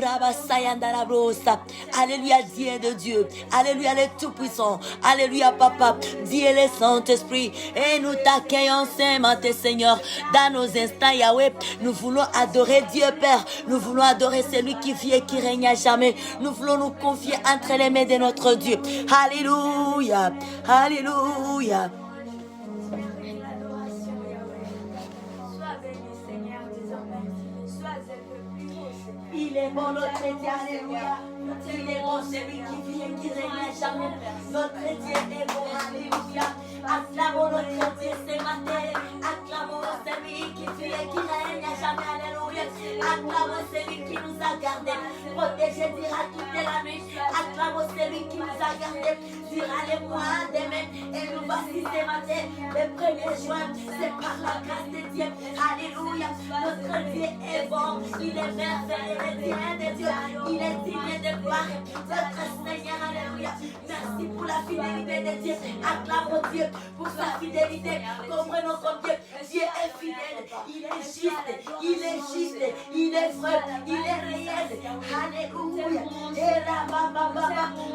Rabasayandarabosa. Alléluia, Dieu de Dieu. Alléluia, le Tout-Puissant. Alléluia, Papa. Dieu le Saint-Esprit. Et nous t'accueillons, Saint-Maté, Seigneur, dans nos instants, Yahweh. Nous voulons adorer Dieu, Père. Nous voulons adorer celui qui vit et qui règne à jamais. Nous voulons nous confier entre les mains de notre Dieu. Alléluia. Alléluia. Il est bon notre Dieu, alléluia. Il est bon celui qui vit et qui règne à jamais. Notre Dieu est bon, alléluia. Acclamons notre Dieu ce matin. Acclamons celui qui vit et qui règne à jamais, alléluia. Acclamons celui qui nous a gardés, protégés, dira toute la nuit. Acclamons celui qui nous a gardés, dira les mois demain. Et nous voici ce matin, le 1er juin, c'est par la grâce de Dieu, alléluia. Notre Dieu est bon, il est merveilleux, il est digne de Dieu, il est digne de gloire. Notre Seigneur, alléluia. Merci pour la fidélité de Dieu. Acclamons Dieu pour sa fidélité. Comprenons comme Dieu est fidèle, il est juste, il est vrai, il est réel. Alléluia. Et là,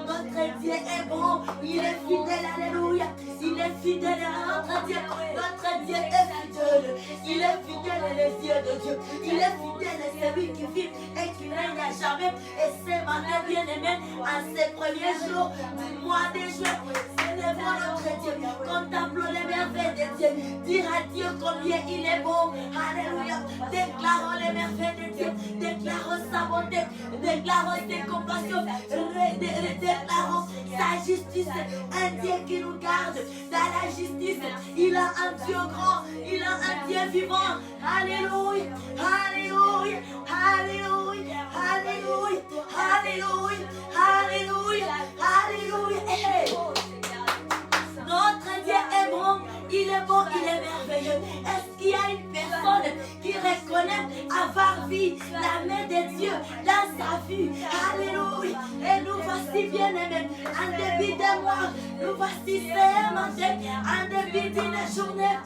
notre Dieu est bon, il est fidèle, alléluia. Il est fidèle à notre Dieu. Notre Dieu est fidèle. Il est fidèle, le Dieu de Dieu. Il est fidèle, celui qui vit et qui règne à jamais. Et c'est maintenant, bien-aimé, à ces premiers jours du mois de juin, célébrons notre Dieu. Contemplons les merveilles de Dieu. Dire à Dieu combien il est bon. Alléluia. Déclarons les merveilles de Dieu. Déclarons sa bonté. Déclarons ses compassions. Déclarons sa justice. Un Dieu qui nous garde dans la justice. Il a un Dieu grand. Il a un Dieu vivant. Alléluia. Alléluia. Alléluia. Alléluia. Alléluia. Alléluia. Alléluia. Hey. Notre Dieu est bon, il est bon, il est merveilleux. Est-ce qu'il y a une personne qui reconnaît avoir vu la main de Dieu dans sa vie? Alléluia. Et nous voici bien aimés, en début de mois, nous voici ce matin, en début d'une journée.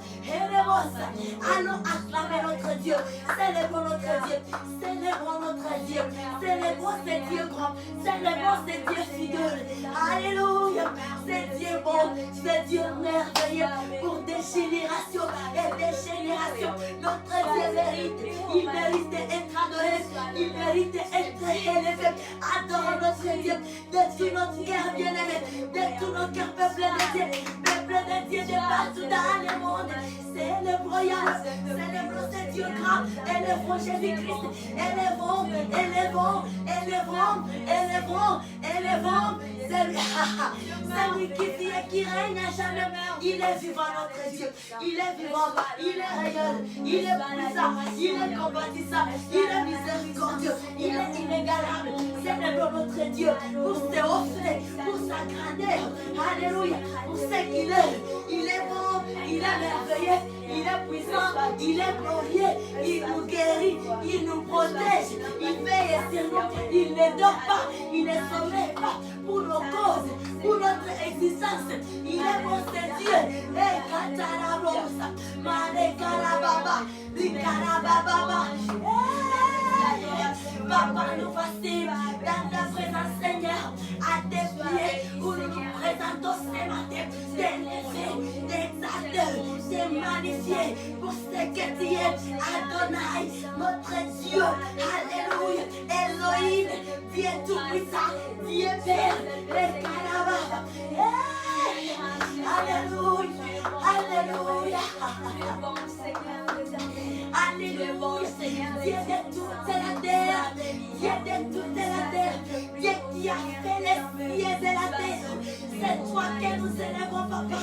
Allons acclamer notre Dieu, célébrons notre Dieu, célébrons notre Dieu, célébrons ce Dieu grand, célébrons ce Dieu fidèle. Alléluia. C'est Dieu bon, c'est Dieu merveilleux pour des générations et des générations. Notre Dieu mérite, il mérite d'être adoré, il mérite d'être élevé. Adorons notre Dieu de tout notre cœur bien-aimé, de tout notre cœur peuple de Dieu, peuple de Dieu de partout dans le monde. Célébrons Yahweh, célébrons ce Dieu grand, élevons Jésus-Christ, élevons, élevons, élevons, élevons, élevons. Celui qui vit et qui règne à jamais, il est vivant notre Dieu, il est vivant, il est réel, il est puissant, il est compatissant, il est miséricordieux, il est inégalable. Célébrons notre Dieu pour ses hauts faits, pour sa grandeur, alléluia, pour ce qu'il est. Il est bon, il est merveilleux, il est puissant, il est glorieux, il nous guérit, il nous protège, il veille sur nous, il ne dort pas, il ne sommeille pas pour nos causes, pour notre existence. Il est bon, c'est Dieu. Et Katarabosa, Manekarababa, Dikarababa. Papa, nous voici dans ta présence, Seigneur, à tes pieds, où nous nous présentons ce matin, d'élever, d'exalter, de magnifier pour ce que tu es, Adonai, notre Dieu, alléluia, Elohim, Dieu tout-puissant, Dieu Père, les Carabas, alléluia, alléluia, alléluia, Dieu de toute la terre, Dieu de toute la terre, Dieu qui a fait les cieux et la terre, c'est toi que nous élevons, Papa,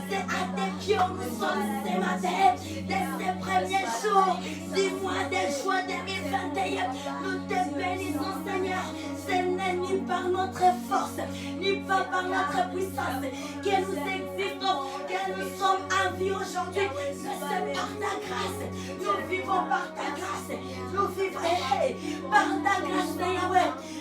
c'est à tes pieds où nous sommes ce matin, dès ces premiers jours du mois de juin 2021, nous te bénissons, Seigneur. Ce n'est ni par notre force, ni pas par notre puissance que nous existons, que nous sommes en vie aujourd'hui, c'est par ta grâce. Nous vivons par ta grâce. Nous vivons par ta grâce, Seigneur.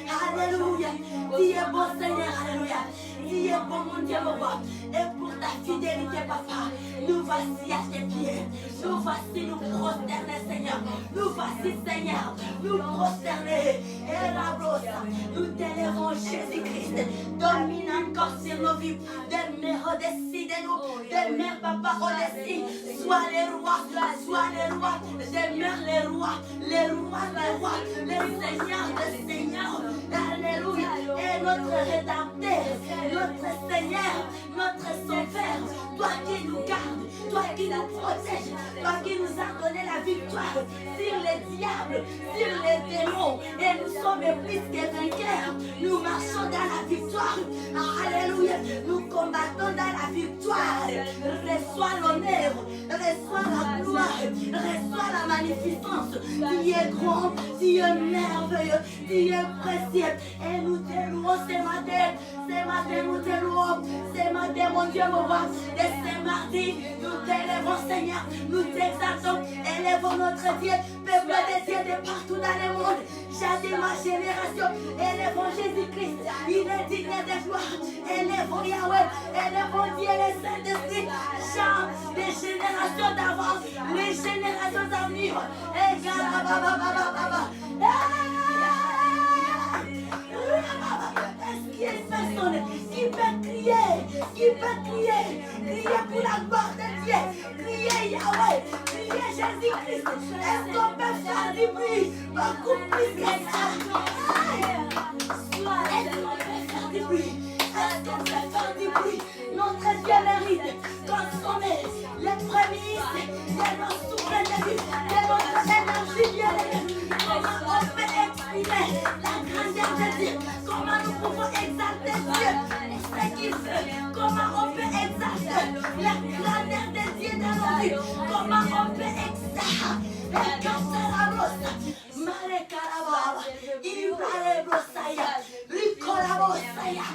Alléluia. Tu es bon, Seigneur. Alléluia. Tu es bon, mon Dieu, mon roi. Et pour ta fidélité, papa, nous voici à tes pieds. Nous voici nous prosterner, Seigneur. Nous voici, Seigneur. Nous prosterner. Et la brosse. Nous t'élèvons, Jésus-Christ. Domine encore sur nos vies. Des mères au-dessus de nous. Des mères, papa, au-dessus. Sois les rois. Sois les rois. Des mères, les rois. Les rois, les rois. Les seigneurs, les seigneurs. Alléluia. Et notre rédempteur. Notre Seigneur. Notre Sauveur. Toi qui nous gardes. Toi qui nous protèges. Toi qui nous as donné la victoire sur les diables, sur les démons. Et nous sommes plus que vainqueurs. Nous marchons dans la victoire. Alléluia. Nous combattons dans la victoire. Reçois l'honneur. Reçois la gloire. Reçois la magnificence. Tu es grand. Tu es merveilleux. Tu es précieux. Et nous te louons ce matin. Ce matin, nous te louons. Ce matin, mon Dieu, mon roi. Et ce mardi, nous t'élèvons, Seigneur. Nous t'exaltons. Élèvons notre Dieu. Peuple des dieux de partout dans le monde. Chantez ma génération. Élèvons Jésus-Christ. Il est digne de gloire. Élèvons Yahweh. Élèvons Dieu et Saint-Esprit. Chante des générations d'avance. Les générations à venir. Est-ce qu'il y a une personne qui peut crier pour la gloire de Dieu, crier Yahweh, crier Jésus-Christ? Est-ce qu'on peut faire du bruit beaucoup plus que ça? Est-ce qu'on peut faire du bruit? Est-ce qu'on peut faire du bruit? Notre Dieu mérite consommer les prémices de nos souffles de vie, de notre énergie bien-aimée. Comment on peut exprimer la grandeur de Dieu? Comment nous pouvons exalter Dieu et ce qu'il fait? Comment on peut exalter la grandeur de Dieu dans nos vies? Comment on peut exalter la grandeur de Dieu? Mare Karababa, Ibrahim Brosaya, Ricola Brosaya.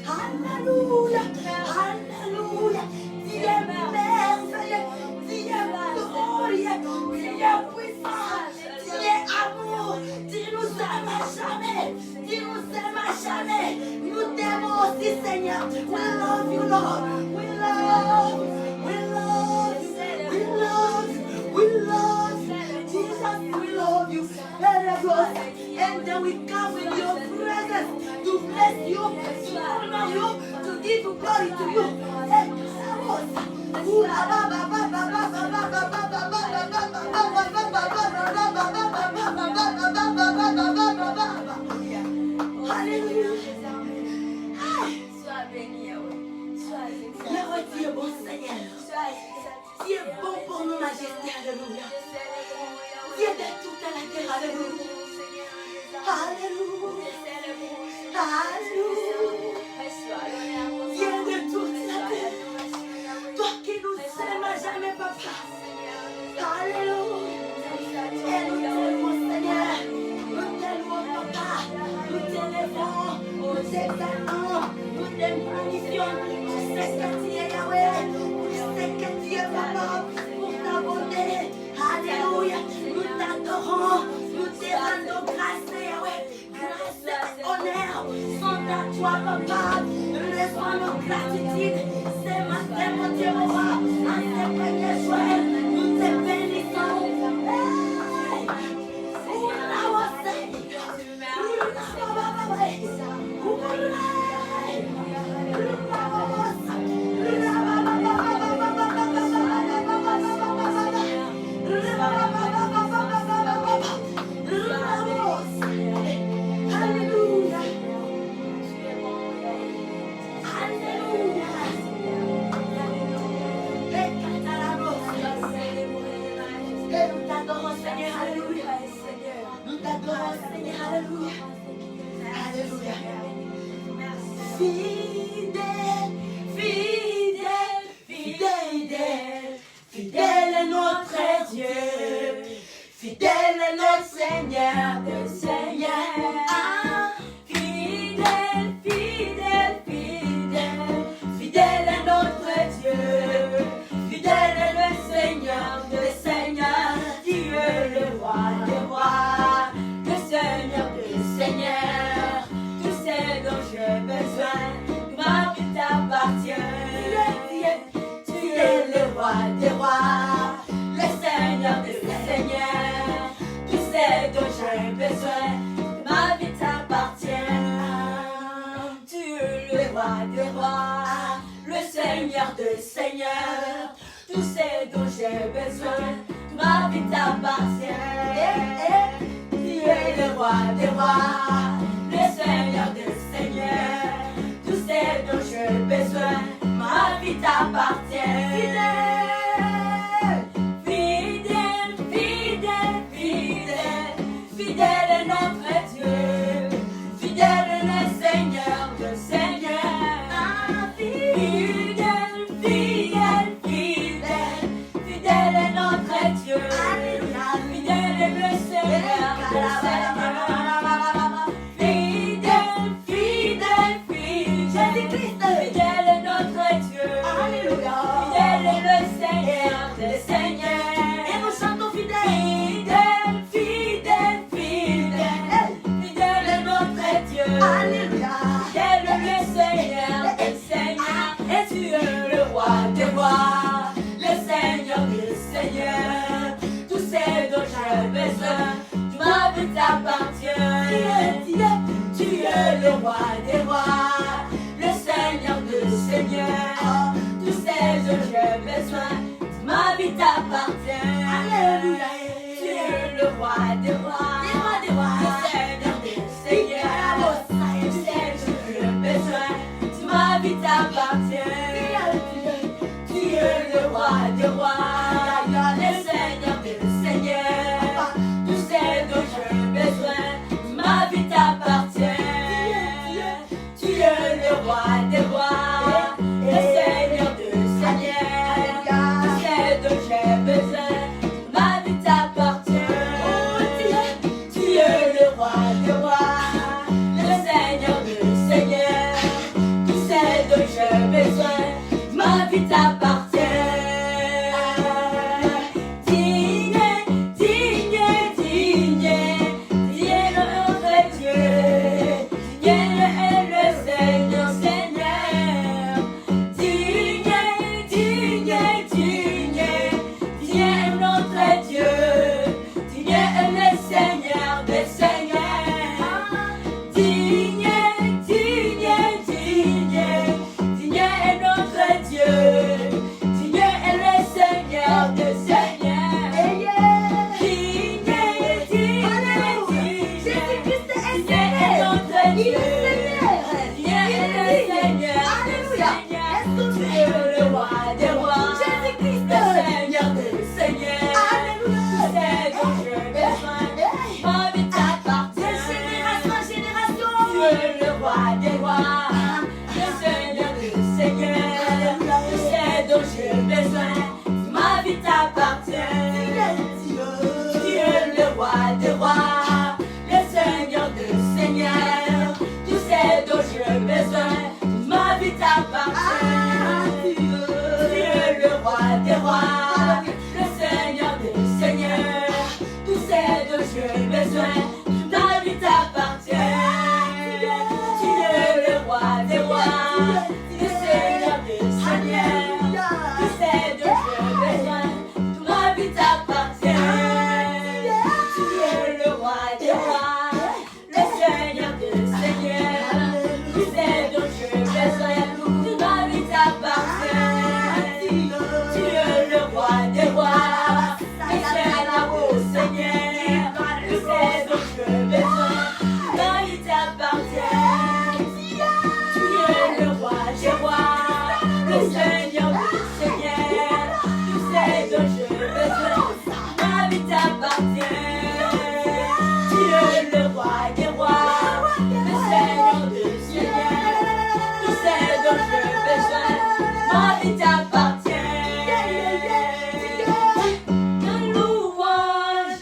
Alléluia, alléluia, Dieu merveilleux, Dieu glorieux, Dieu puissant, Dieu amour, tu nous aimes à jamais, tu nous aimes à jamais, nous t'aimons aussi Seigneur, we love you Lord, we love you, we love you, we love you, we love you, Jesus we love you, and then we come with your presence to bless you, to honor you, to give glory to you. Alléluia. Sois béni, Yahweh, tu es bon, Seigneur. Tu es bon pour nous, majesté. Alléluia. Tu es de toute la terre. Alléluia. Alléluia. Alléluia. Dieu de toute la terre. Toi qui nous aimes à jamais, papa. Alléluia. Et nous t'aimons, Seigneur. Nous t'aimons, papa. Nous t'élèvons. Nous t'exaltons. Nous te magnifions. Tu sais que tu es Yahweh. Tu sais que tu es papa. Pour ta bonté. Alléluia. Nous t'adorons. Nous te rendons grâce, Yahweh. Grâce et honneur sont à toi, papa. Reçois nos gratitudes. C'est matin, mon Dieu, mon roi. En ce premier jour, nous te bénissons. Fidèle, fidèle, fidèle, fidèle. le Seigneur, le Seigneur. Fidèle, fidèle, fidèle, fidèle est notre Dieu. Fidèle est le Seigneur, le Seigneur. Dieu le roi des rois, le Seigneur des seigneurs. Tout ce dont j'ai besoin, ma vie t'appartient. Tu es le roi des rois, le Seigneur des seigneurs. Tout ce dont j'ai besoin, ma vie t'appartient. Tu es le roi des rois, le Seigneur des seigneurs. Tout ce dont j'ai besoin, ma vie t'appartient. Tu es le roi des rois, le Seigneur des seigneurs. Tout ce dont j'ai besoin, ma vie t'appartient. Fidèle, fidèle, fidèle, fidèle est notre Dieu. Fidèle est le Seigneur, le Seigneur. Fidèle, fidèle, fidèle, fidèle est notre Dieu. Fidèle est le Seigneur, le Seigneur. Fidèle, fidèle, fidèle, fidèle est notre Dieu. Fidèle est le Seigneur, le Seigneur. Et nous chantons fidèle. Fidèle, fidèle, fidèle est notre Dieu. Fidèle est le Seigneur, le Seigneur. Et tu es le roi des rois, le Seigneur des seigneurs. Tout ce dont j'ai besoin, ma vie t'appartient. Tu es le roi des rois, le Seigneur des seigneurs. Tout ce dont j'ai besoin, ma vie t'appartient. Alléluia. Tu es le roi des rois, le Seigneur des seigneurs. Tout ce dont j'ai besoin, ma vie t'appartient. Tu es le roi des rois, le Seigneur des seigneurs. Tout ce dont j'ai besoin, ma vie t'appartient. Tu es le roi des rois, le Seigneur des seigneurs. Tout ce dont j'ai besoin, ma vie t'appartient. Tu es le roi des rois, le Seigneur des seigneurs. Tout ce dont j'ai besoin, ma vie t'appartient. Digne, digne, digne, digne est notre Dieu. Digne est le Seigneur, Seigneur. Digne, digne, digne, digne est notre Dieu. Digne est le Seigneur des seigneurs. Digne, digne, digne, digne est notre Dieu. Digne est le Seigneur des seigneurs. Digne, digne, digne, digne est notre Dieu. Digne est le Seigneur des seigneurs. Tu es le roi des rois, le Seigneur des seigneurs. Tout ce dont j'ai besoin, ma vie t'appartient. Tu es le roi des rois, le Seigneur des seigneurs. Tout ce dont j'ai besoin, ma vie t'appartient. Tu es le roi des rois, le Seigneur des seigneurs. Tout ce dont j'ai besoin, ma vie t'appartient. Tu es le roi des rois, le Seigneur des seigneurs. Tout ce dont j'ai besoin, ma vie t'appartient. Tu es le roi des rois, le Seigneur des seigneurs. Tout ce dont j'ai besoin, ma vie t'appartient. Tu es le roi des rois, le Seigneur des seigneurs. Tout ce dont j'ai besoin, ma vie t'appartient. Tu es le roi des rois, le Seigneur des seigneurs. Tout ce dont j'ai besoin, ma vie t'appartient. Tu es le roi des rois, le Seigneur des seigneurs. Tout ce dont j'ai besoin, ma vie t'appartient. Tu es le roi des rois, le Seigneur des seigneurs. Tout ce dont j'ai besoin, ma vie t'appartient. La louange,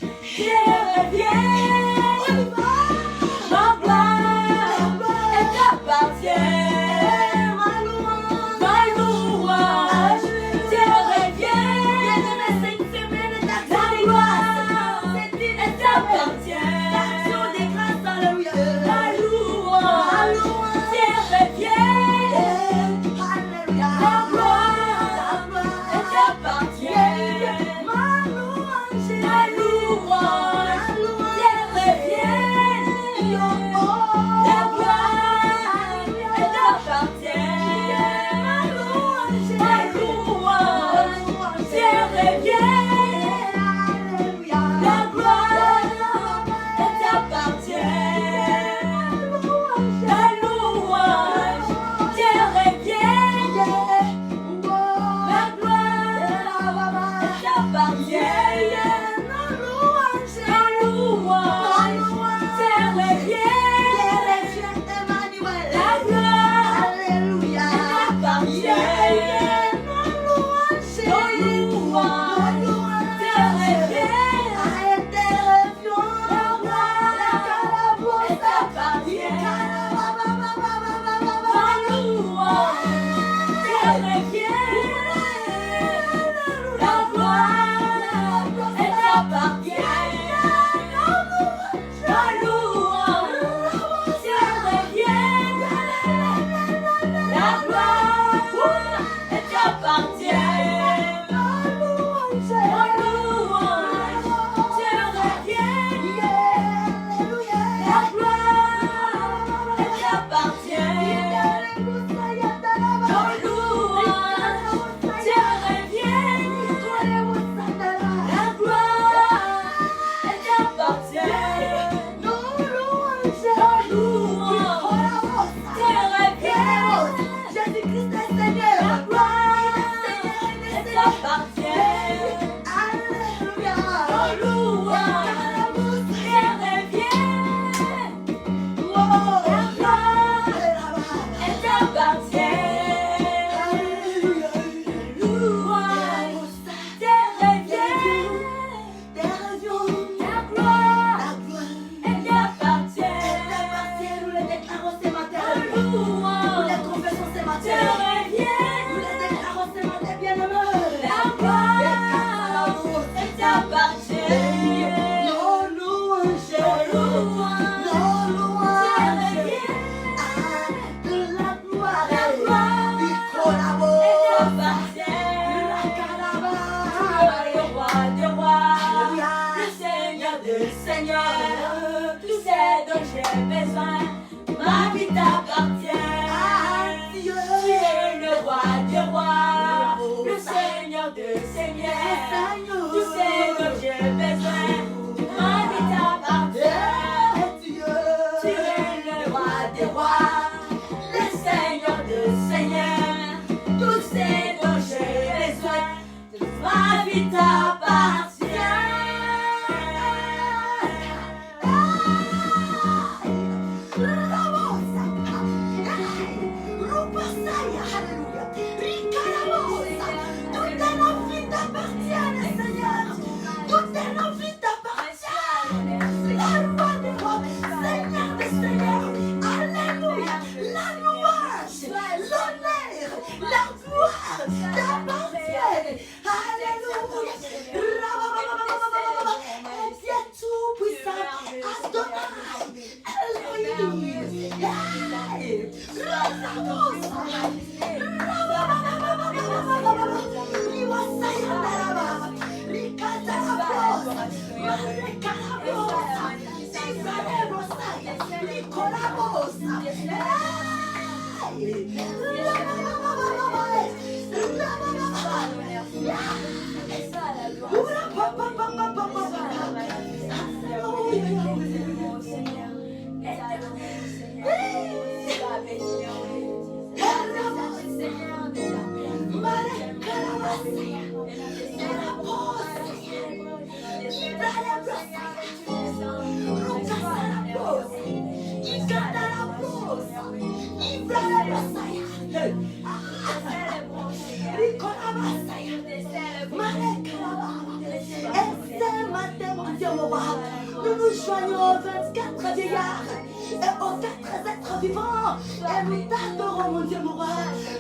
qui t'appartient. Nous nous joignons aux 24 vieillards et aux 4 êtres vivants et nous t'adorons, mon Dieu, mon roi.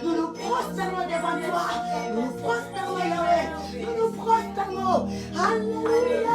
Nous nous prosternons devant toi. Nous nous prosternons, Yahweh. Nous nous prosternons. Alléluia.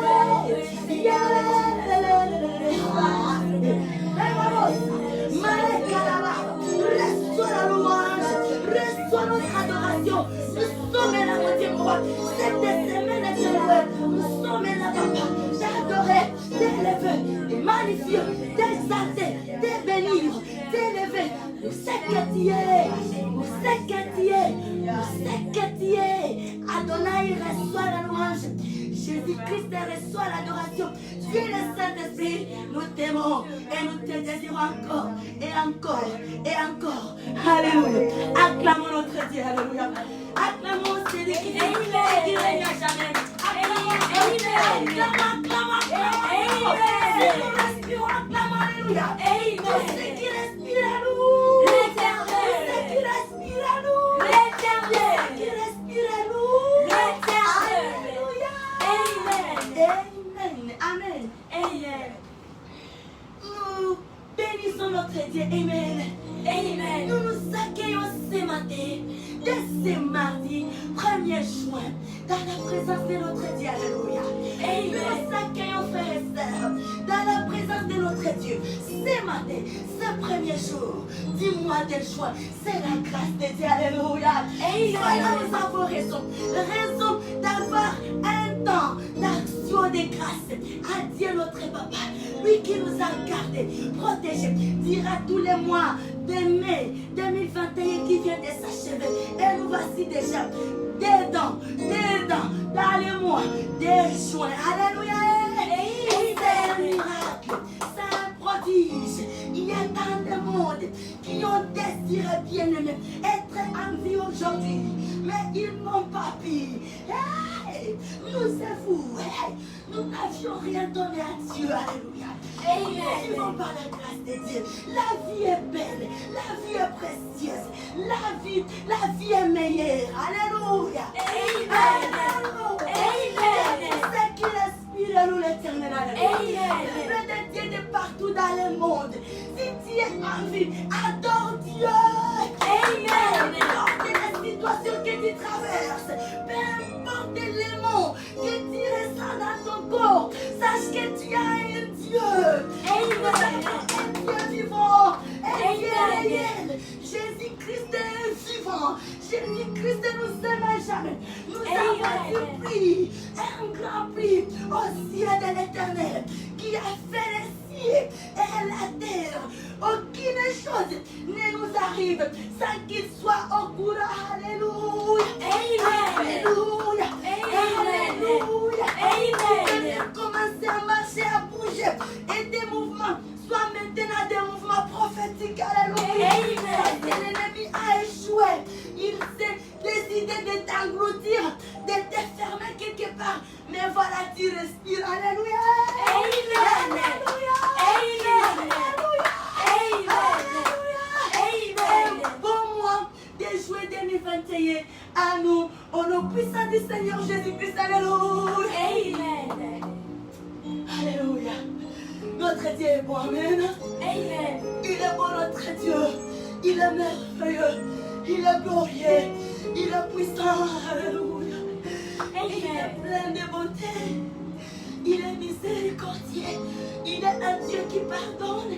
Reçois la louange, reçois notre adoration. Nous sommes là, mon Dieu, mon roi. Cette semaine est Yahweh. Nous sommes là, papa. T'adorer, t'élever, te magnifier, t'exalter, te bénir, t'élever. Nous sais que tu es, nous sais que tu es, nous sais que tu es. Adonai reçoit la louange. Jésus-Christ reçoit l'adoration. Tu es le Saint-Esprit. Nous t'aimons et nous te désirons encore et encore et encore. Alléluia. Acclamons notre Dieu. Alléluia. Acclamons celui qui est et qui règne à jamais. Acclamons. Si nous respirons, acclamons. Alléluia. Tout ce qui respire à nous. L'éternel. Tout ce qui respire à nous. L'éternel. Tout ce qui respire à nous. L'éternel. Alléluia. Amen. Amen. Amen. Nous bénissons notre Dieu. Amen. Amen. Nous nous accueillons ce matin, de ce mardi 1er juin, dans la présence de notre Dieu. Alléluia. Amen. Nous nous accueillons, frères et sœurs, dans la présence de notre Dieu. Ce matin, ce premier jour du mois de juin, c'est la grâce de Dieu. Alléluia. Amen. Nous avons raison d'avoir un temps d'action de grâce à Dieu notre Papa, lui qui nous a gardés, protégés, dira tous les mois de mai 2021 qui vient de s'achever. Et nous voici déjà dedans, dans le mois de juin. Alléluia. Et c'est un miracle, c'est un prodige. Il y a tant de monde qui ont désiré, bien aimé, être en vie aujourd'hui, mais ils n'ont pas pu. Hey, nous c'est fou. Hey, nous n'avions rien donné à Dieu. Alléluia. Nous vivons par la grâce de Dieu. La vie est belle, la vie est précieuse, la vie est meilleure. Alléluia. Amen. C'est qui respire à nous l'éternel. Le vrai de Dieu de partout dans le monde. Si tu es en vie, adore Dieu. Amen. Peu importe les situations que tu traverses, peu importe les mots que tu ressens dans ton corps, sache que tu as un Dieu. Amen. Un Dieu vivant, un Dieu réel. Jésus-Christ est vivant. Jésus-Christ nous aime à jamais. Nous avons un prix, un grand prix au ciel de l'éternel qui a fait les cieux et la terre. Aucune chose ne nous arrive sans qu'il soit au courant. Alléluia. Alléluia. Alléluia. Amen. Commencer à marcher, à bouger et des mouvements soient maintenant des mouvements prophétiques. Alléluia. L'ennemi a échoué. Il s'est décidé de t'engloutir, de te fermer quelque à nous, au nom puissant du Seigneur Jésus-Christ. Alléluia. Amen. Alléluia. Notre Dieu est bon, amen. Amen. Il est bon, notre Dieu. Il est merveilleux. Il est glorieux. Il est puissant. Alléluia. Il est plein de bonté. Il est miséricordieux. Il est un Dieu qui pardonne.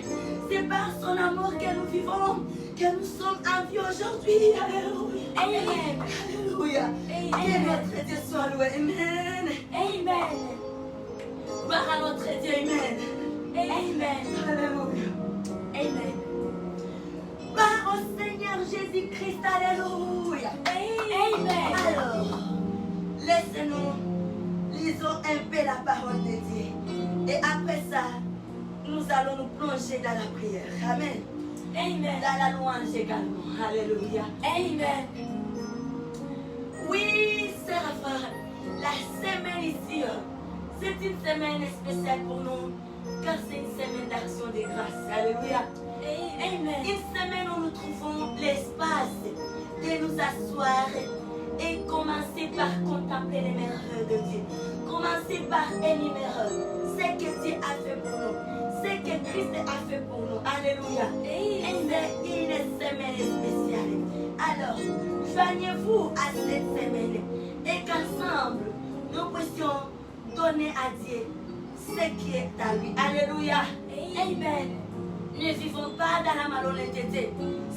C'est par son amour que nous vivons, que nous sommes en vie aujourd'hui. Alléluia. Amen. Alléluia. Que notre Dieu soit loué. Amen. Amen. Gloire à notre Dieu. Amen. Amen. Alléluia. Amen. Gloire au Seigneur Jésus-Christ. Alléluia. Amen. Alors, laissez-nous lisons un peu la parole de Dieu. Et après ça, nous allons nous plonger dans la prière. Amen. Amen. Dans la louange également. Alléluia. Amen. Oui, Séraphin, la semaine ici, c'est une semaine spéciale pour nous, car c'est une semaine d'action de grâce. Alléluia. Amen. Une semaine où nous trouvons l'espace de nous asseoir et commencer par contempler les merveilles de Dieu. Commencer par énumérer ce que Dieu a fait pour nous, ce que Christ a fait pour nous. Alléluia. Et c'est une semaine spéciale. Alors, joignez-vous à cette semaine et qu'ensemble, nous puissions donner à Dieu ce qui est à lui. Alléluia. Amen. Ne vivons pas dans la malhonnêteté.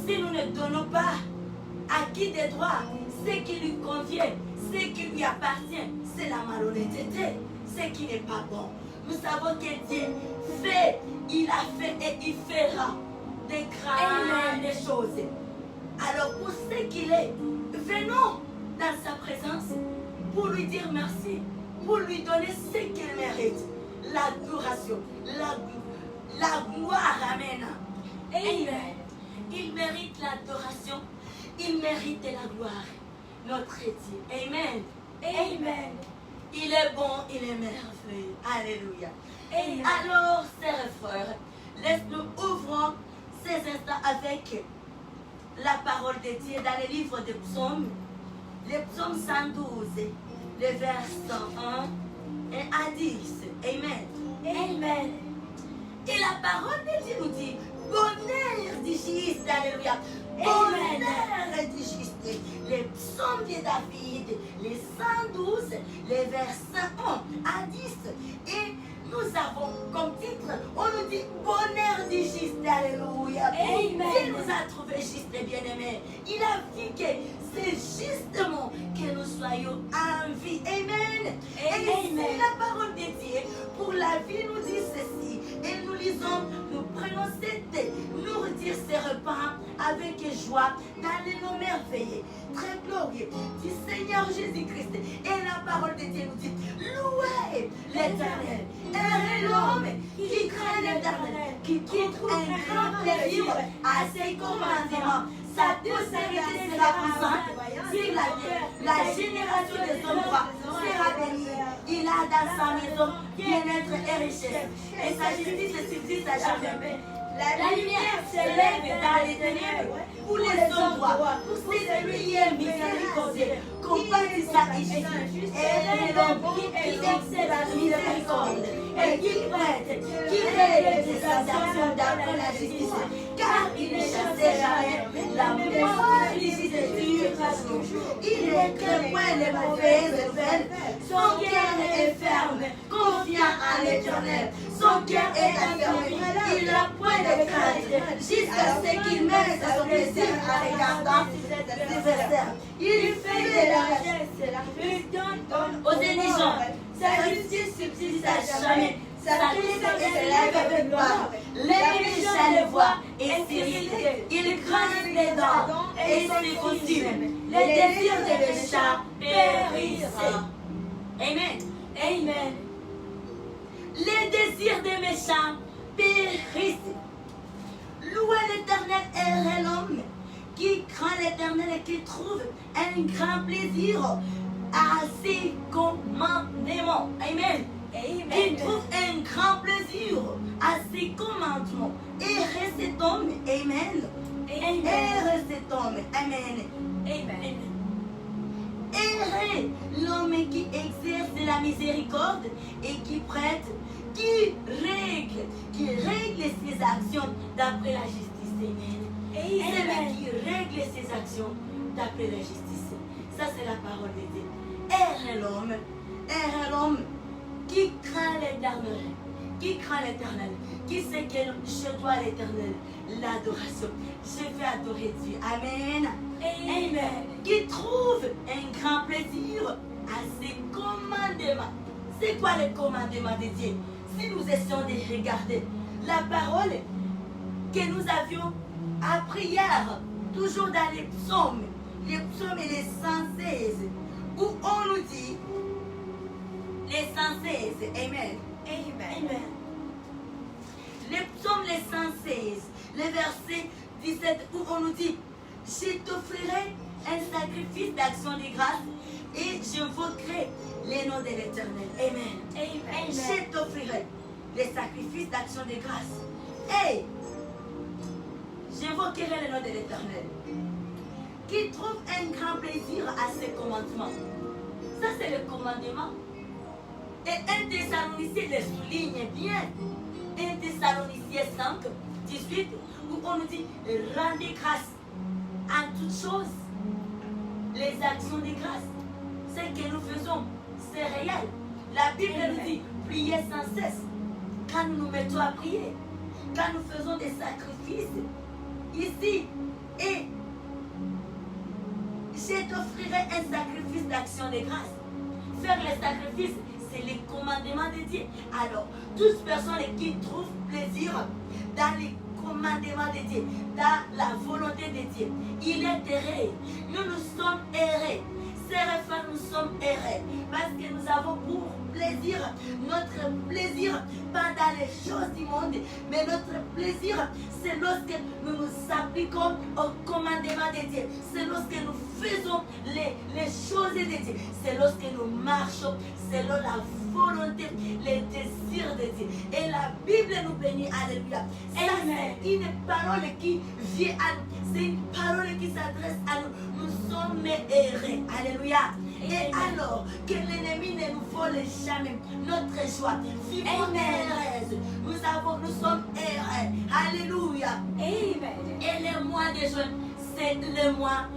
Si nous ne donnons pas à qui des droits, ce qui lui convient, ce qui lui appartient, c'est la malhonnêteté, ce qui n'est pas bon. Nous savons que Dieu fait, il a fait et il fera des grandes choses. Alors pour ce qu'il est, venons dans sa présence pour lui dire merci, pour lui donner ce qu'il mérite, l'adoration, la gloire. Amen. Amen. Il mérite l'adoration, il mérite la gloire. Notre Dieu. Amen. Amen. Il est bon, il est merveilleux. Alléluia. Amen. Alors, sœurs et frères, laisse-nous ouvrir ces instants avec la parole de Dieu dans le livre des psaumes, le psaume 112, le verset 1 et à 10. Amen. Amen. Et la parole de Dieu nous dit, bonheur du juste, alléluia. Amen. Bonheur du juste. Les psaumes de David, les 112, les versets 1 à 10. Et nous avons comme titre, on nous dit bonheur du juste, alléluia. Amen. Dieu nous a trouvé juste et bien-aimés. Il a dit que c'est justement que nous soyons en vie. Amen. Et ici, la parole de Dieu pour la vie nous dit ceci. Et nous lisons, nous prenons cette nourriture, ces repas avec joie dans les noms merveilleux, très glorieux du Seigneur Jésus-Christ. Et la parole de Dieu nous dit, louez l'Éternel. Et l'homme qui craint l'Éternel, qui trouve un grand plaisir à ses commandements. Sa douceur sera puissante sur la terre. La génération des hommes droits sera bénie. Il a dans sa maison bien-être et richesse. Et sa justice subsiste à jamais. La lumière s'élève dans les ténèbres pour les hommes droits, pour celui qui est miséricordieux, compatissant et juste. Et l'homme qui excelle la miséricorde et qui prête, qui règle ses actions d'après la justice, car il ne chassait jamais la mémoire du juste il ne craint point les mauvaises nouvelles. Son cœur est ferme, confiant en l'Éternel. Son cœur est fermé, il n'a point de crainte, jusqu'à ce qu'il mette son plaisir en regardant ses versets. Il fait de la richesse, il donne aux indigents. Sa justice subsiste à jamais. Sa tristesse s'élève avec gloire. Les méchants le voient et s'irritent. Ils craignent les dents et se consument. Les désirs des méchants périssent. Amen. Amen. Les désirs des méchants périssent. Louez l'Éternel et l'homme qui craint l'Éternel et qui trouve un grand plaisir à ses commandements. Amen. Amen. Il trouve un grand plaisir à ses commandements. Et cet homme, amen. Amen. Et cet homme, amen. Amen. Heureux l'homme qui exerce la miséricorde et qui prête, qui règle ses actions d'après la justice. Amen. Celui qui règle ses actions d'après la justice. Ça, c'est la parole de Dieu. Heureux l'homme qui craint l'Éternel. Qui sait que je dois à l'Éternel l'adoration. Je vais adorer Dieu. Amen. Amen. Qui trouve un grand plaisir à ses commandements. C'est quoi le commandement de Dieu? Si nous essayons de regarder la parole que nous avions appris hier, toujours dans les psaumes et les 116, où on nous dit les 116, Amen. Amen. Les psaumes les 116, le verset 17, où on nous dit, je t'offrirai un sacrifice d'action de grâce et j'invoquerai les noms de l'Éternel. Amen. Je t'offrirai les sacrifices d'action de grâce et j'invoquerai les noms de l'Éternel. Qui trouve un grand plaisir à ses commandements. Ça, c'est le commandement. Et 1 Thessaloniciens le souligne bien. 1 Thessaloniciens 5, 18, où on nous dit rendez grâce en toutes choses. Les actions de grâce, ce que nous faisons, c'est réel. La Bible nous dit priez sans cesse. Quand nous nous mettons à prier, quand nous faisons des sacrifices ici, et je t'offrirai un sacrifice d'action de grâce. Faire les sacrifices, c'est les commandements de Dieu. Alors, toutes personnes qui trouvent plaisir dans les commandements de Dieu, dans la volonté de Dieu, il est heureux. Nous sommes heureux. Sœurs et frères, nous sommes heureux parce que nous avons pour plaisir, notre plaisir, pas dans les choses du monde, mais notre plaisir, c'est lorsque nous nous appliquons au commandement de Dieu. C'est lorsque nous faisons les choses de Dieu. C'est lorsque nous marchons selon la volonté, les désirs de Dieu. Et la Bible nous bénit. Alléluia. Ça, c'est une parole qui vient à nous. C'est une parole qui s'adresse à nous. Nous sommes heureux. Alléluia. Et alors, que l'ennemi ne nous vole jamais notre joie. Vivons heureuses. Nous sommes heureux. Alléluia. Amen. Et le mois de juin, c'est le mois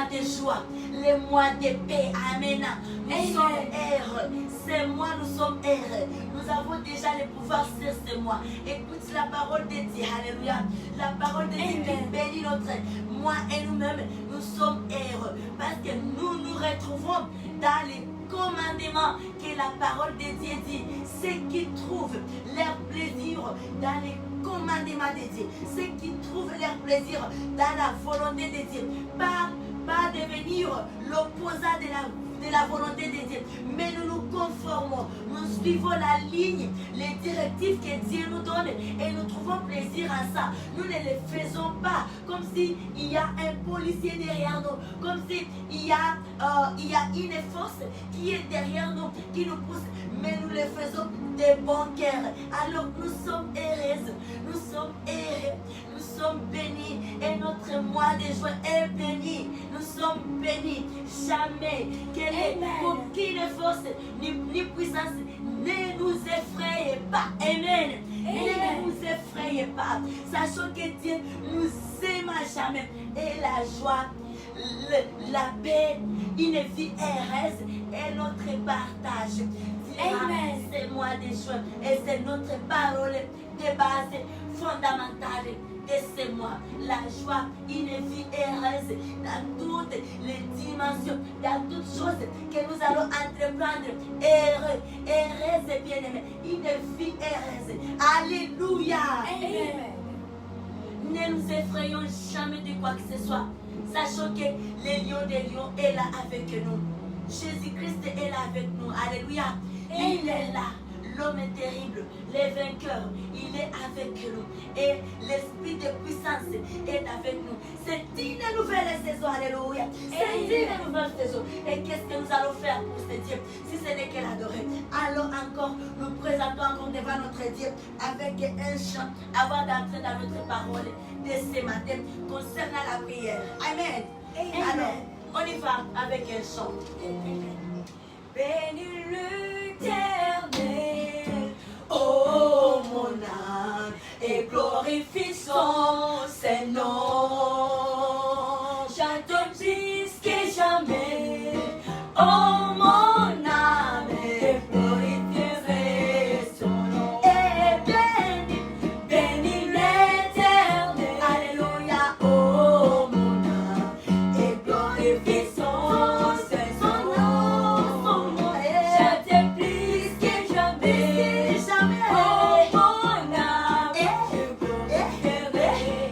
de joie, le mois de paix. Amen. Nous sommes heureux. Ce mois, nous sommes heureux. Nous avons déjà le pouvoir sur ce mois. Écoute la parole de Dieu. Alléluia. La parole de Dieu qui bénit notre moi et nous-mêmes. Nous sommes heureux parce que nous nous retrouvons dans les commandements que la parole de Dieu dit. Ceux qui trouvent leur plaisir dans les commandements de Dieu. Ceux qui trouvent leur plaisir dans la volonté de Dieu. Pas devenir l'opposant de la volonté de Dieu. Mais nous nous conformons. Nous suivons la ligne, les directives que Dieu nous donne et nous trouvons plaisir à ça. Nous ne les faisons pas comme s'il y a un policier derrière nous, comme s'il y a une force qui est derrière nous, qui nous pousse, mais nous les faisons de bon cœur. Alors nous sommes heureuses, nous sommes heureux, nous sommes bénis et notre mois de juin est béni. Nous sommes bénis. Jamais aucune force ni puissance ne nous effraie pas. Amen. Ne nous effraie pas. Sachant que Dieu nous aime à jamais. Et la joie, la paix, une vie heureuse est notre partage. Amen. C'est moi de joie et c'est notre parole de base fondamentale de ce mois. La joie, une vie heureuse dans toutes les dimensions, dans toutes choses que nous allons entreprendre. Heureuse et bien-aimée, une vie heureuse. Alléluia. Amen. Ne nous effrayons jamais de quoi que ce soit, sachant que le lion des lions est là avec nous. Jésus-Christ est là avec nous. Alléluia. Il est là. L'homme est terrible, le vainqueur, il est avec nous. Et l'esprit de puissance est avec nous. C'est une nouvelle saison, alléluia. C'est une nouvelle saison. Et qu'est-ce que nous allons faire pour ce Dieu si ce n'est que l'adorer? Alors encore, nous présentons encore devant notre Dieu avec un chant avant d'entrer dans notre parole de ce matin concernant la prière. Amen. Amen. Alors, On y va avec un chant. Bénis l'Éternel, Oh mon âme, et glorifie son Saint-Nom. chante plus que jamais. Oh mon âme, et glorifierai son nom. Et bénis l'Éternel. Alléluia, oh mon âme, et glorifie son Saint-Nom. Chante plus que jamais. Jamais. Oh mon âme, je glorifierai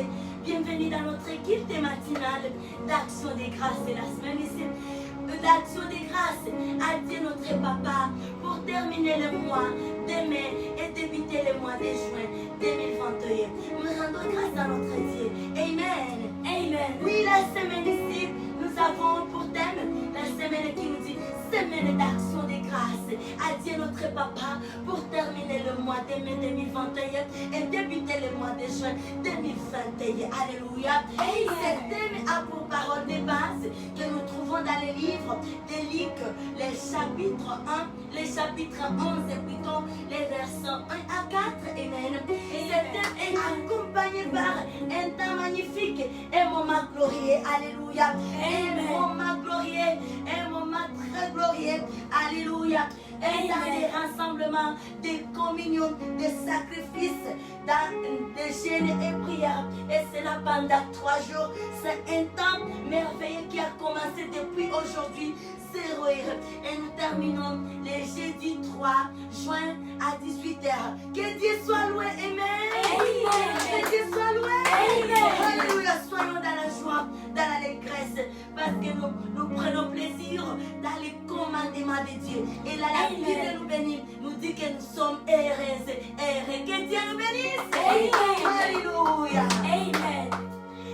Dieu. Bienvenue dans notre équipe des matinales d'Action des Grâces de la semaine ici. D'Action des Grâces à Dieu notre Papa pour terminer le mois de mai et débuter le mois de juin 2021. Nous rendons grâce à notre Dieu. Amen. Amen. Oui, la semaine ici, nous avons pour thème la semaine qui nous dit semaine d'action des grâces. À Dieu notre Papa pour terminer le mois de mai 2021 et débuter le mois de juin 2021. Alléluia. Et ce thème a pour parole de base que nous trouvons dans les livres de Luc, les chapitres 1, les chapitres 11 et plutôt les versets 1 à 4. Amen. Et ce thème est accompagné par un temps magnifique, un moment glorieux. Alléluia. Un moment glorieux, un moment très glorieux. Alléluia. Et dans des rassemblements, des communions, des sacrifices, dans des jeûnes et prières. Et cela pendant 3 jours. C'est un temps merveilleux qui a commencé depuis aujourd'hui. 0 heure. Et nous terminons le jeudi 3 juin à 18h. Que Dieu soit loué. Amen. Que Dieu soit loué. Alléluia. Soyons dans la joie, dans l'allégresse, parce que nous prenons plaisir dans les commandements de Dieu. Et là, la Bible nous bénit, nous dit que nous sommes heureux. Que Dieu nous bénisse. Alléluia. Amen.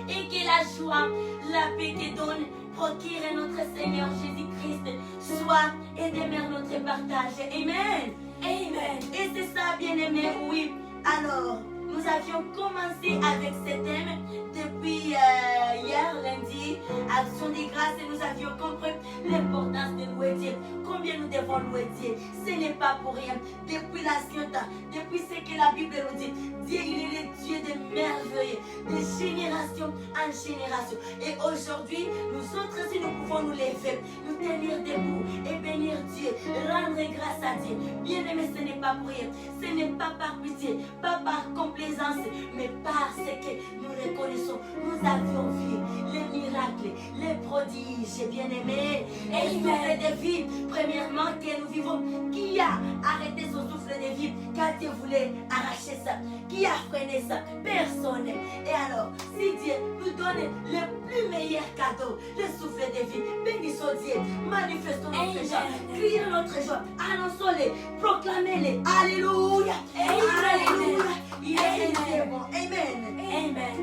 Et que la joie, la paix que donne, procure notre Seigneur Jésus-Christ, soit et demeure notre partage. Amen. Amen. Et c'est ça, bien-aimé, oui. Alors, nous avions commencé avec ce thème depuis hier, lundi, Action des Grâces, et nous avions compris l'importance de louer Dieu. Combien nous devons louer Dieu. Ce n'est pas pour rien. Depuis l'ancien temps, depuis ce que la Bible nous dit, Dieu, il est le Dieu de merveilles, de génération en génération. Et aujourd'hui, nous autres aussi, nous pouvons nous lever, nous tenir debout et bénir Dieu, rendre grâce à Dieu. Bien-aimé, ce n'est pas pour rien. Ce n'est pas par pitié, pas par complaisance, mais parce que nous reconnaissons, nous avions vu les miracles, les prodiges, bien-aimés, et le souffle de vie, premièrement, que nous vivons. Qui a arrêté son souffle de vie quand Dieu voulait arracher ça? Qui a freiné ça? Personne. Et alors, si Dieu nous donne le plus meilleur cadeau, le souffle de vie, bénissons Dieu, manifestons notre joie, crions notre joie, annonçons-les, proclamez-les. Alléluia. Alléluia. Il est bon. Amen. Amen.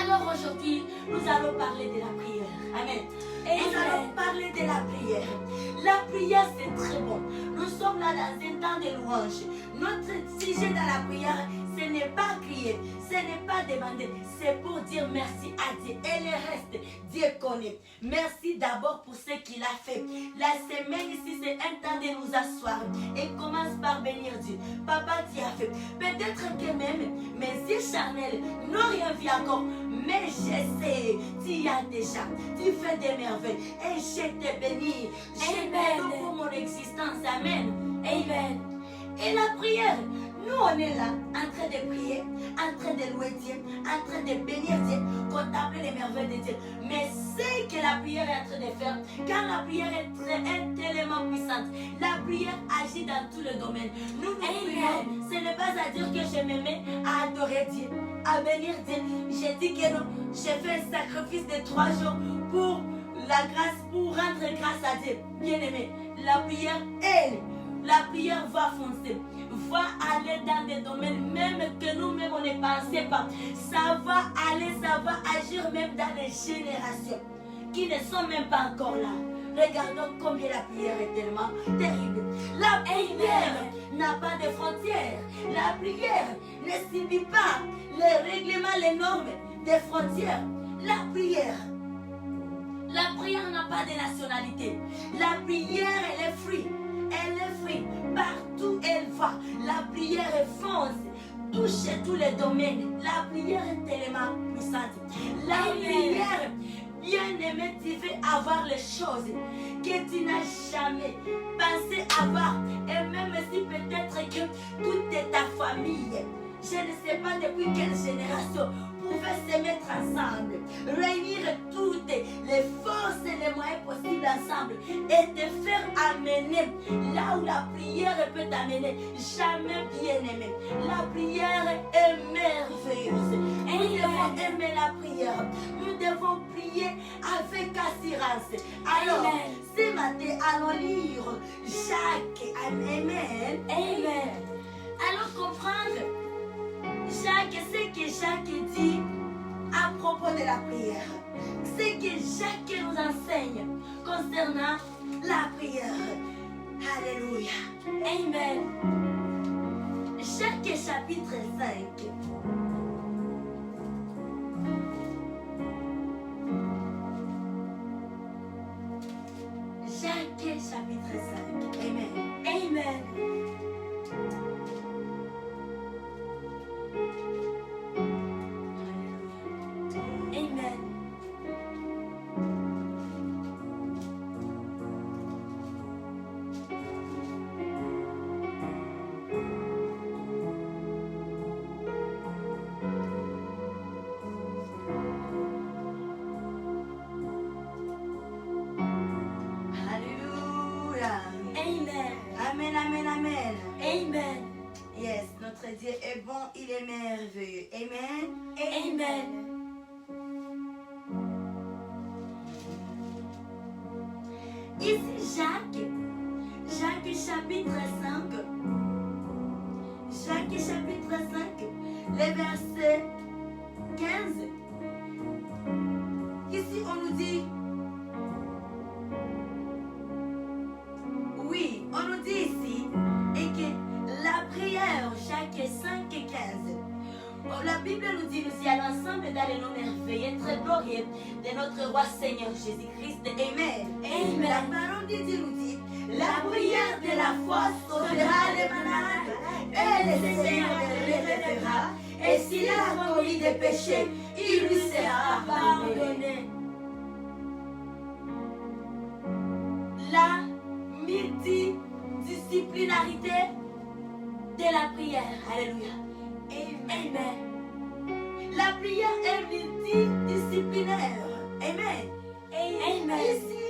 Alors aujourd'hui, nous allons parler de la prière. Amen. Et nous allons parler de la prière. La prière, c'est très bon. Nous sommes là dans un temps de louange. Notre sujet dans la prière, ce n'est pas crier, ce n'est pas demander, c'est pour dire merci à Dieu. Et le reste, Dieu connaît. Merci d'abord pour ce qu'il a fait. La semaine ici, c'est un temps de nous asseoir et commence par bénir Dieu. Papa, tu as fait. Peut-être que même mes yeux charnels n'ont rien vu encore, mais je sais, tu as déjà, tu fais des merveilles et je te bénis. Je te loue pour mon existence. Amen. Amen. Et la prière, nous on est là, en train de prier, en train de louer Dieu, en train de bénir Dieu, contempler les merveilles de Dieu. Mais ce que la prière est en train de faire, car la prière est tellement puissante, la prière agit dans tous les domaines. Nous prions, ce n'est pas à dire que je me mets à adorer Dieu, à bénir Dieu. J'ai dit que non, j'ai fait un sacrifice de 3 jours pour la grâce, pour rendre grâce à Dieu. Bien aimé, la prière, la prière va foncer, va aller dans des domaines même que nous-mêmes on ne pensait pas. Ça va aller, ça va agir même dans les générations qui ne sont même pas encore là. Regardons combien la prière est tellement terrible. La prière n'a pas de frontières. La prière ne subit pas les règlements, les normes des frontières. La prière n'a pas de nationalité. La prière, elle est free. Elle est free. Partout elle va. La prière fonce. Touche tous les domaines. La prière est tellement puissante. La prière, bien-aimé, tu veux avoir les choses que tu n'as jamais pensé avoir. Et même si peut-être que toute ta famille, je ne sais pas depuis quelle génération, pouvait se mettre ensemble, réunir toutes les forces et les moyens possibles ensemble et te faire t'amener là où la prière peut t'amener. Jamais bien-aimé. La prière est merveilleuse. Nous devons aimer la prière. Nous devons prier avec assurance. Alors, ce matin, allons lire Jacques. Amen. Amen. Allons comprendre Jacques, ce que Jacques dit à propos de la prière. Ce que Jacques nous enseigne concernant la prière. Alléluia. Amen. Jacques chapitre 5. Jacques chapitre 5. Amen. Amen. Amen. Alléluia. Amen. Amen, amen, amen. Amen. Yes, notre Dieu est bon, il est merveilleux. Amen. Amen. Ici Jacques chapitre 5. Jacques chapitre 5, le verset 15. Ici on nous dit, oui, on nous dit ici, et que la prière, Jacques 5 et 15. La Bible nous dit, nous y allons ensemble dans les noms merveilleux, très glorieux de notre roi Seigneur Jésus-Christ. Amen. Amen. La parole de Dieu nous dit, la prière de la foi sauvera les malades, et le Seigneur les réveillera, et s'il a commis des péchés, il lui sera pardonné. La multidisciplinarité de la prière. Alléluia. Amen. La prière est multidisciplinaire. Amen. Amen. Ici,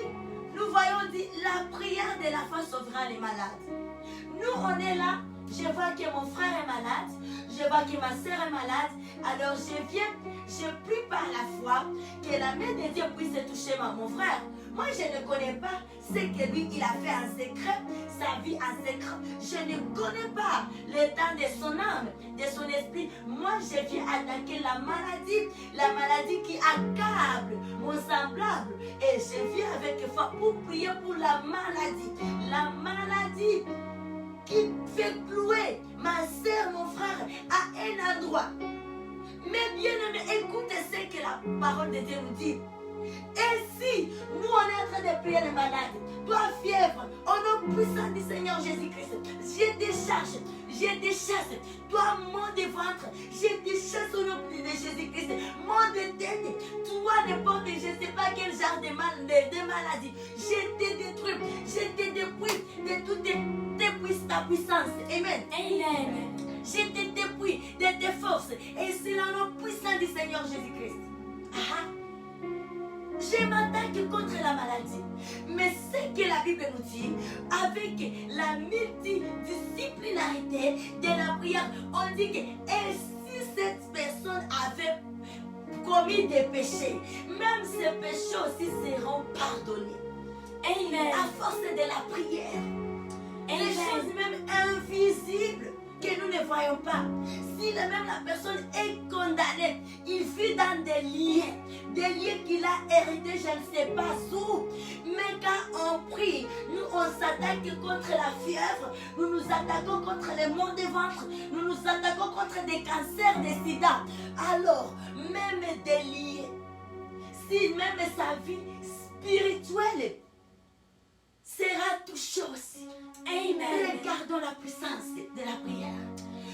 nous voyons dire la prière de la foi sauvera les malades. Nous, on est là. Je vois que mon frère est malade. Je vois que ma soeur est malade. Alors je prie par la foi que la main de Dieu puisse toucher mon frère. Moi, je ne connais pas ce que lui, il a fait en secret, sa vie en secret. Je ne connais pas l'état de son âme, de son esprit. Moi, je viens attaquer la maladie qui accable mon semblable. Et je viens avec foi pour prier pour la maladie qui fait clouer ma soeur, mon frère, à un endroit. Mais bien aimé, écoutez ce que la parole de Dieu nous dit. Et si nous on est en train de prier les malades, toi fièvre, au nom puissant du Seigneur Jésus-Christ, je déchasse, toi mot de ventre, je déchasse au nom de Jésus-Christ, mot de tête, toi n'importe, je ne sais pas quel genre de maladie, je te détruis, je te dépouille de toute ta puissance. Amen. Amen. Je te dépouille de tes forces, et c'est le nom puissant du Seigneur Jésus-Christ. Je m'attaque contre la maladie. Mais ce que la Bible nous dit, avec la multidisciplinarité de la prière, on dit que et si cette personne avait commis des péchés, même ces péchés aussi seront pardonnés. Amen. À force de la prière. Amen. Les choses même invisibles que nous ne voyons pas. Si même la personne est condamnée, il vit dans des liens qu'il a hérités, je ne sais pas où. Mais quand on prie, nous on s'attaque contre la fièvre, nous nous attaquons contre les maux de ventre, nous nous attaquons contre des cancers, des sida. Alors, même des liens, si même sa vie spirituelle sera touchée aussi. Amen. Regardons la puissance de la prière.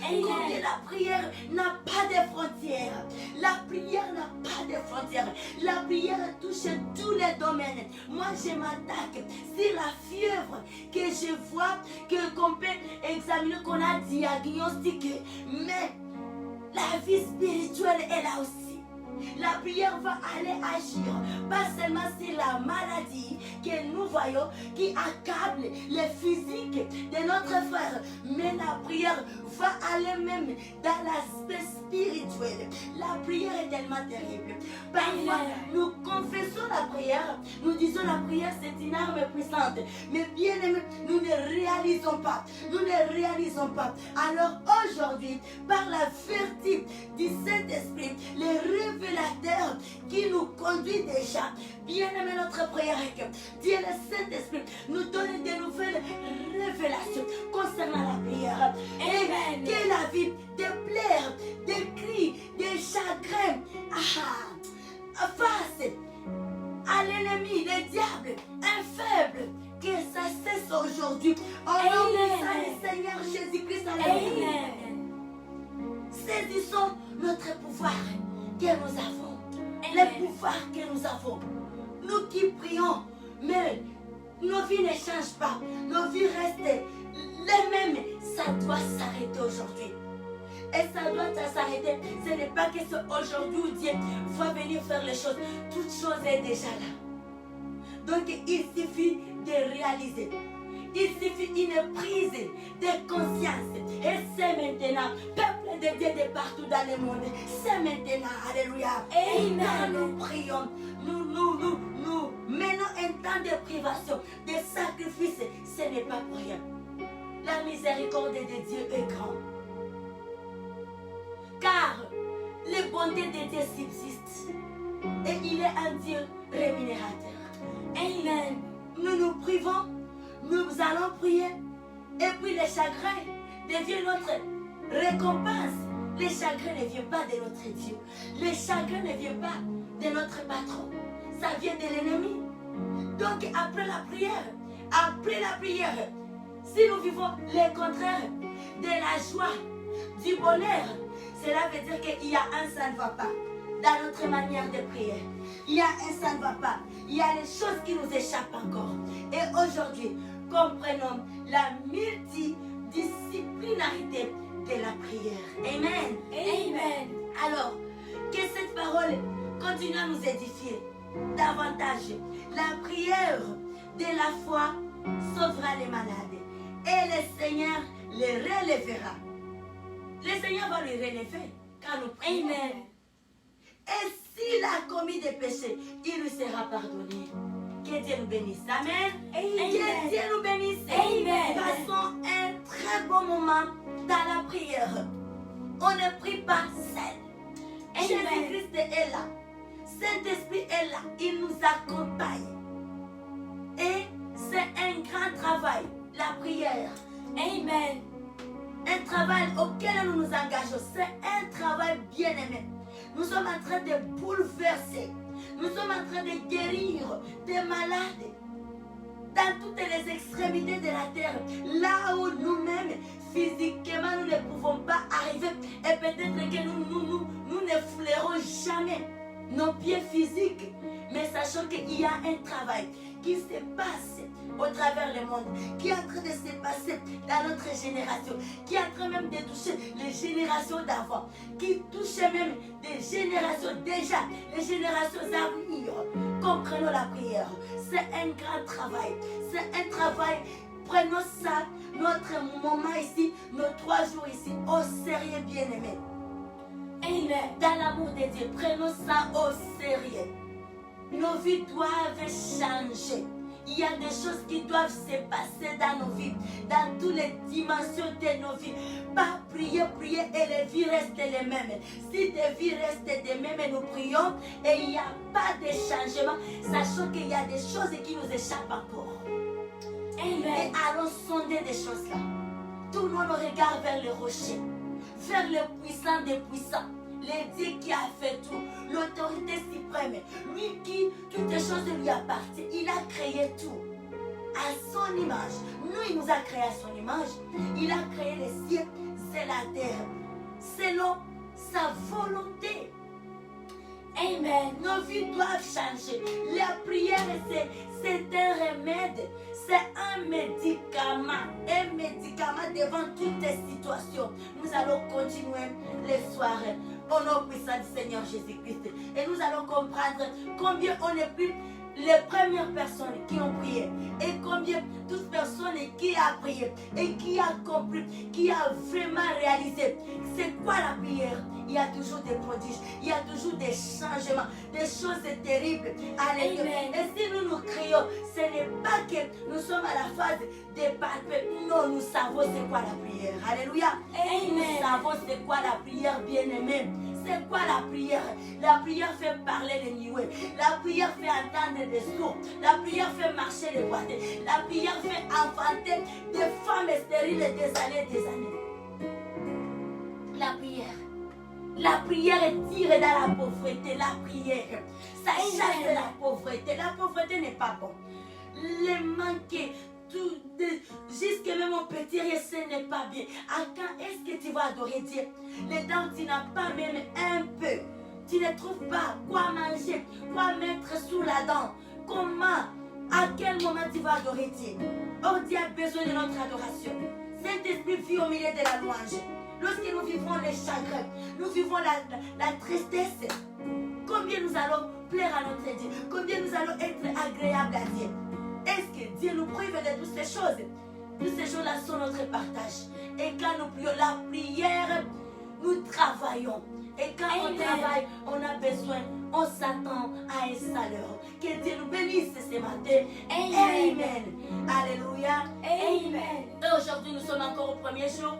Amen. Combien la prière n'a pas de frontières. La prière n'a pas de frontières. La prière touche tous les domaines. Moi, je m'attaque sur la fièvre que je vois, qu'on peut examiner, qu'on a diagnostiqué. Mais la vie spirituelle est là aussi. La prière va aller agir, pas seulement sur la maladie que nous voyons qui accable les physiques de notre frère, mais la prière va aller même dans l'aspect spirituel. La prière est tellement terrible. Parfois, nous confessons la prière, nous disons la prière c'est une arme puissante, mais bien aimé, nous ne réalisons pas. Nous ne réalisons pas. Alors aujourd'hui, par la vertu du Saint-Esprit, les révélateurs qui nous conduit déjà, bien aimé, notre prière est que Dieu le Saint-Esprit nous donne de nouvelles révélations concernant la prière. Et que la vie des pleurs, des cris, des chagrins face à l'ennemi, le diable, un faible, que ça cesse aujourd'hui. Au nom du Seigneur Jésus-Christ, alléluia. Saisissons notre pouvoir que nous avons. Le pouvoir que nous avons. Nous qui prions, mais nos vies ne changent pas. Nos vies restent les mêmes. Ça doit s'arrêter aujourd'hui. Et ça doit s'arrêter. Ce n'est pas que c'est aujourd'hui où Dieu va venir faire les choses. Toute chose est déjà là. Donc il suffit de réaliser. Il suffit d'une prise de conscience. Et c'est maintenant, peuple de Dieu de partout dans le monde. C'est maintenant, alléluia. Et quand nous prions, nous menons un temps de privation, de sacrifice. Ce n'est pas pour rien. La miséricorde de Dieu est grande. Car les bontés de Dieu subsistent. Et il est un Dieu rémunérateur. Amen. Nous nous privons, nous allons prier. Et puis les chagrins deviennent notre récompense. Les chagrins ne viennent pas de notre Dieu. Les chagrins ne viennent pas de notre patron. Ça vient de l'ennemi. Donc après la prière, si nous vivons le contraire de la joie, du bonheur, cela veut dire qu'il y a un ça ne va pas dans notre manière de prier. Il y a un ça ne va pas. Il y a des choses qui nous échappent encore. Et aujourd'hui, comprenons la multidisciplinarité de la prière. Amen. Amen. Alors, que cette parole continue à nous édifier davantage. La prière de la foi sauvera les malades. Et le Seigneur les relèvera. Le Seigneur va les relever quand nous prions. Amen. Et s'il a commis des péchés, il lui sera pardonné. Que Dieu nous bénisse. Amen. Amen. Que Dieu nous bénisse. Amen. Passons un très bon moment dans la prière. On ne prie pas seul. Jésus-Christ est là. Saint-Esprit est là. Il nous accompagne. Et c'est un grand travail, la prière. Amen. Un travail auquel nous nous engageons. C'est un travail bien aimé. Nous sommes en train de bouleverser. Nous sommes en train de guérir des malades dans toutes les extrémités de la terre. Là où nous-mêmes, physiquement, nous ne pouvons pas arriver. Et peut-être que nous ne flairons jamais nos pieds physiques. Mais sachant qu'il y a un travail qui se passe au travers le monde, qui est en train de se passer dans notre génération, qui est en train même de toucher les générations d'avant, qui touche même des générations déjà, les générations à venir. Comprenons la prière. C'est un grand travail. C'est un travail. Prenons ça, notre moment ici, nos 3 jours ici, au sérieux, bien-aimé. Amen. Dans l'amour de Dieu, prenons ça au sérieux. Nos vies doivent changer. Il y a des choses qui doivent se passer dans nos vies, dans toutes les dimensions de nos vies. Pas prier et les vies restent les mêmes. Si les vies restent les mêmes, nous prions et il n'y a pas de changement, sachant qu'il y a des choses qui nous échappent encore. Amen. Et allons sonder des choses là. Tournons nos regards vers le rocher, vers le puissant des puissants. Le Dieu qui a fait tout, l'autorité suprême, lui qui, toutes les choses lui appartiennent, il a créé tout à son image. Nous, il nous a créé à son image. Il a créé les cieux et la terre, selon sa volonté. Amen. Nos vies doivent changer. La prière, c'est un remède. C'est un médicament devant toutes les situations. Nous allons continuer les soirées au nom puissant du Seigneur Jésus-Christ. Et nous allons comprendre combien on n'est plus les premières personnes qui ont prié et combien toute personne qui a prié et qui a compris, qui a vraiment réalisé c'est quoi la prière. Il y a toujours des prodiges, il y a toujours des changements, des choses terribles. Alléluia. Et si nous crions, ce n'est pas que nous sommes à la phase des palpes. Non, nous savons c'est quoi la prière. Alléluia. Nous savons c'est quoi la prière, bien-aimée. C'est quoi la prière? La prière fait parler les muets. La prière fait entendre des sourds. La prière fait marcher les boiteux. La prière fait enfanter des femmes stériles des années. La prière. La prière est tirée dans la pauvreté. La prière, ça chasse la pauvreté. La pauvreté n'est pas bon. Les manquer, jusqu'à même mon petit rien, ce n'est pas bien. À quand est-ce que tu vas adorer Dieu? Les temps tu n'as pas même un peu. Tu ne trouves pas quoi manger, quoi mettre sous la dent. Comment? À quel moment tu vas adorer Dieu? Oh, Dieu a besoin de notre adoration. Saint-Esprit vit au milieu de la louange. Lorsque nous vivons les chagrins, nous vivons la tristesse, combien nous allons plaire à notre Dieu? Combien nous allons être agréables à Dieu? Est-ce que Dieu nous prive de toutes ces choses? Toutes ces choses-là sont notre partage. Et quand nous prions la prière, nous travaillons. Et quand on travaille, on a besoin, on s'attend à un salaire. Que Dieu nous bénisse ce matin. Amen. Alléluia. Amen. Et aujourd'hui, nous sommes encore au premier jour.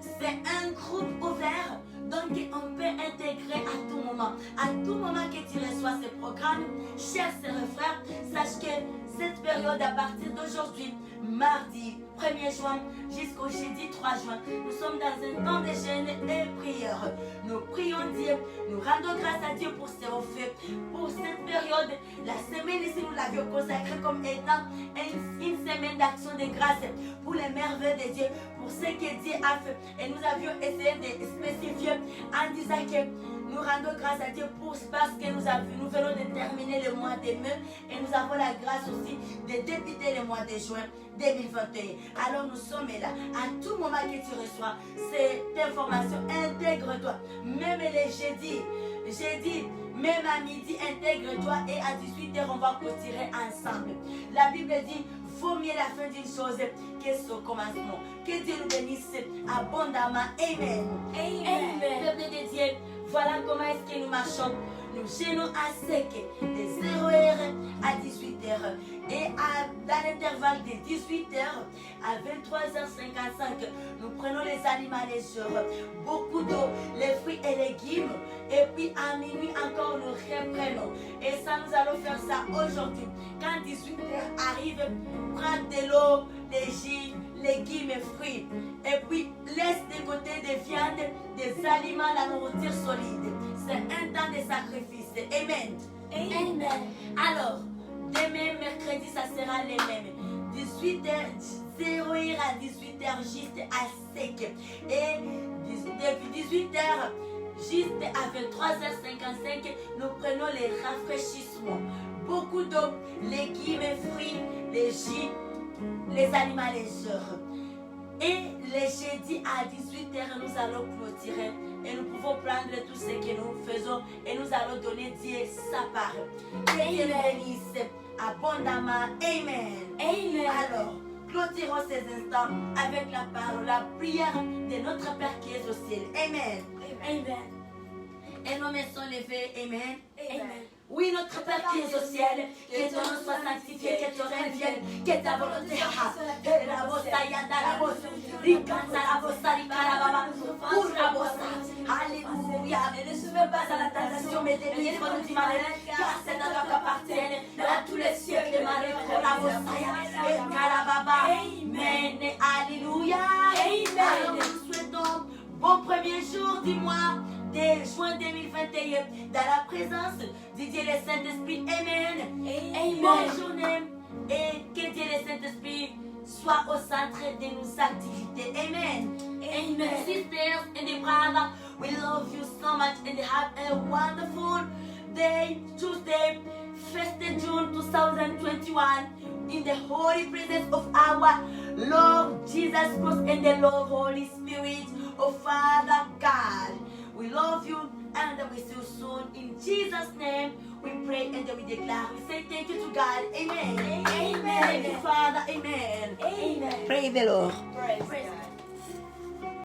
C'est un groupe ouvert, donc on peut intégrer à tout moment. À tout moment que tu reçois ce programme, chers sœurs et frères, sache que cette période à partir d'aujourd'hui, mardi 1er juin jusqu'au jeudi 3 juin, nous sommes dans un temps de jeûne et prière. Nous prions Dieu, nous rendons grâce à Dieu pour ce fait, pour cette période. La semaine ici, nous l'avions consacrée comme étant une semaine d'action de grâce pour les merveilles de Dieu, pour ce que Dieu a fait. Et nous avions essayé de spécifier en disant que nous rendons grâce à Dieu parce que nous venons de terminer le mois de mai et nous avons la grâce aussi de débuter le mois de juin 2021. Alors nous sommes là. À tout moment que tu reçois cette information, intègre-toi. Même les jeudis, même à midi, intègre-toi et à 18h, on va clôturer ensemble. La Bible dit, vaut mieux la fin d'une chose que son commencement. Que Dieu nous bénisse abondamment. Amen. Amen. Peuple de Dieu, voilà comment est-ce que nous marchons. Nous gênons à sec de 0h à 18h. Et dans l'intervalle de 18h à 23h55, nous prenons les aliments légers, beaucoup d'eau, les fruits et légumes. Et puis à minuit encore, nous reprenons. Et ça, nous allons faire ça aujourd'hui. Quand 18h arrive, prends de l'eau, des jus, légumes et fruits. Et puis laisse de côté des viandes, des aliments, la nourriture solide. C'est un temps de sacrifice. Amen. Amen. Alors, demain, mercredi, ça sera les mêmes. 18h, 0h à 18h, juste à sec. Et depuis 18h, juste à 23h55, nous prenons les rafraîchissements. Beaucoup d'eau, légumes et fruits, les jus, les aliments légers. Et les jeudis à 18h, nous allons clôturer. Et nous pouvons prendre tout ce que nous faisons et nous allons donner Dieu sa part. Que Dieu nous bénisse abondamment. Amen. Amen. Alors, clôturons ces instants avec la parole, la prière de notre Père qui est au ciel. Amen. Amen. Et nos mains sont levées. Amen. Amen. Oui, notre Père qui est au ciel, que ton nom soit sanctifié, que ton règne vienne, que ta volonté et la bossa yanda la bossa, ricanta la bossa ricarababa, pour la bossa. Alléluia. Ne soumets pas à la tentation, mais délivre du mal, car c'est à toi qu'appartiennent à tous les siècles, Marie, pour la bossa et carababa. Amen. Alléluia. Amen. Alors nous souhaitons bon premier jour du mois de juin 2021 dans la présence du Dieu le Saint-Esprit. Amen. Amen. Bonne journée et que Dieu le Saint-Esprit soit au centre de nos activités. Amen. Amen. Sisters and brothers, we love you so much and have a wonderful day. Tuesday, 1st June 2021. in the holy presence of our Lord Jesus Christ and the Lord Holy Spirit. Oh Father God, we love you and we see you soon. In Jesus' name we pray and we declare. We say thank you to God. Amen. Amen. Thank you, Father. Amen. Amen. Praise the Lord. Praise God.